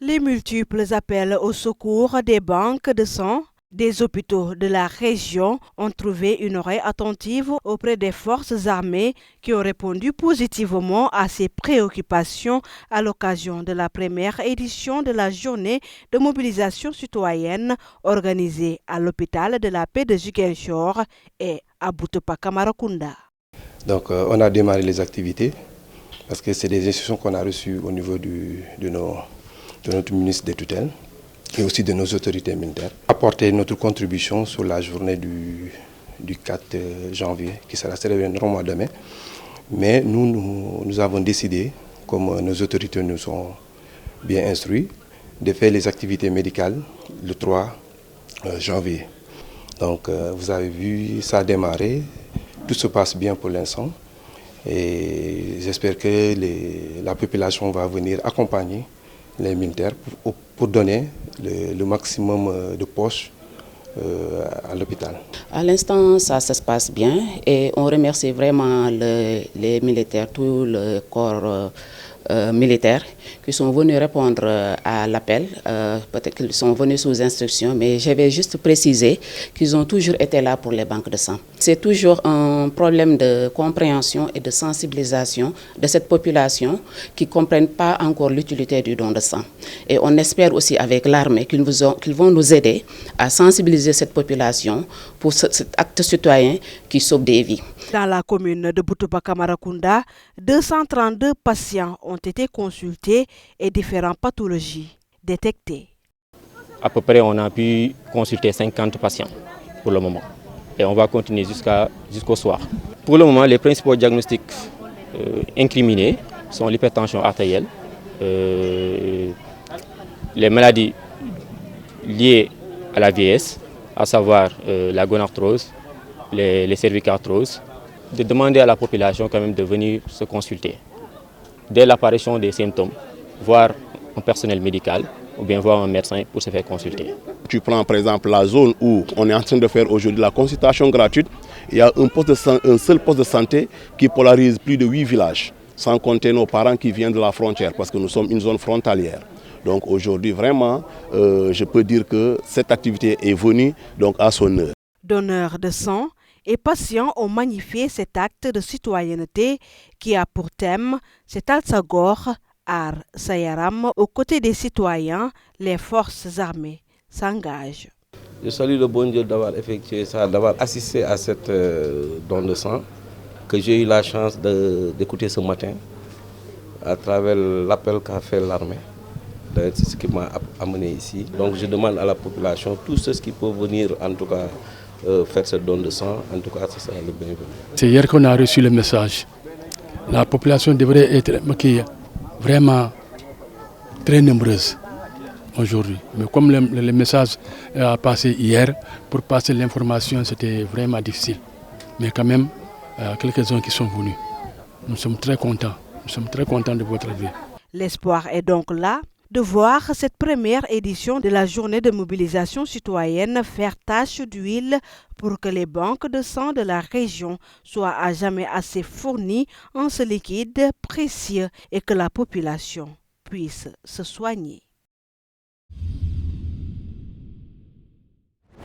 Les multiples appels au secours des banques de sang, des hôpitaux de la région ont trouvé une oreille attentive auprès des forces armées qui ont répondu positivement à ces préoccupations à l'occasion de la première édition de la journée de mobilisation citoyenne organisée à l'hôpital de la paix de Ziguinchor et à Boutoupa Marakunda. Donc on a démarré les activités parce que c'est des instructions qu'on a reçues au niveau de notre ministre des tutelles et aussi de nos autorités militaires. Apporter notre contribution sur la journée du 4 janvier qui sera célébrée normalement demain. Mais nous avons décidé, comme nos autorités nous ont bien instruits, de faire les activités médicales le 3 janvier. Donc vous avez vu, ça a démarré, tout se passe bien pour l'instant. Et j'espère que la population va venir accompagner les militaires pour donner le maximum de poches à l'hôpital. À l'instant, ça se passe bien et on remercie vraiment les militaires, tout le corps militaire qui sont venus répondre à l'appel. Peut-être qu'ils sont venus sous instruction, mais je vais juste préciser qu'ils ont toujours été là pour les banques de sang. C'est toujours un problème de compréhension et de sensibilisation de cette population qui ne comprennent pas encore l'utilité du don de sang. Et on espère aussi avec l'armée qu'ils vont nous aider à sensibiliser cette population pour cet acte citoyen qui sauve des vies. Dans la commune de Boutoupa Marakunda, 232 patients ont été consultés et différentes pathologies détectées. À peu près, on a pu consulter 50 patients pour le moment. Et on va continuer jusqu'au soir. Pour le moment, les principaux diagnostics incriminés sont l'hypertension artérielle, les maladies liées à la vieillesse, à savoir la gonarthrose, les cervicarthroses, de demander à la population quand même de venir se consulter. Dès l'apparition des symptômes, voir un personnel médical ou bien voir un médecin pour se faire consulter. Tu prends par exemple la zone où on est en train de faire aujourd'hui la consultation gratuite, il y a un seul poste de santé qui polarise plus de 8 villages, sans compter nos parents qui viennent de la frontière parce que nous sommes une zone frontalière. Donc aujourd'hui vraiment, je peux dire que cette activité est venue donc à son heure. Donneurs de sang et patients ont magnifié cet acte de citoyenneté qui a pour thème cet Alsagor, Ar Sayaram, aux côtés des citoyens, les forces armées s'engagent. Je salue le bon Dieu d'avoir effectué ça, d'avoir assisté à cette don de sang que j'ai eu la chance d'écouter ce matin à travers l'appel qu'a fait l'armée. C'est ce qui m'a amené ici. Donc je demande à la population, tous ceux qui peuvent venir en tout cas faire ce don de sang, en tout cas c'est ça le bienvenu. C'est hier qu'on a reçu le message. La population devrait être vraiment très nombreuse aujourd'hui. Mais comme le message a passé hier, pour passer l'information c'était vraiment difficile. Mais quand même, quelques-uns qui sont venus. Nous sommes très contents. Nous sommes très contents de votre arrivée. L'espoir est donc là de voir cette première édition de la journée de mobilisation citoyenne faire tache d'huile pour que les banques de sang de la région soient à jamais assez fournies en ce liquide précieux et que la population puisse se soigner.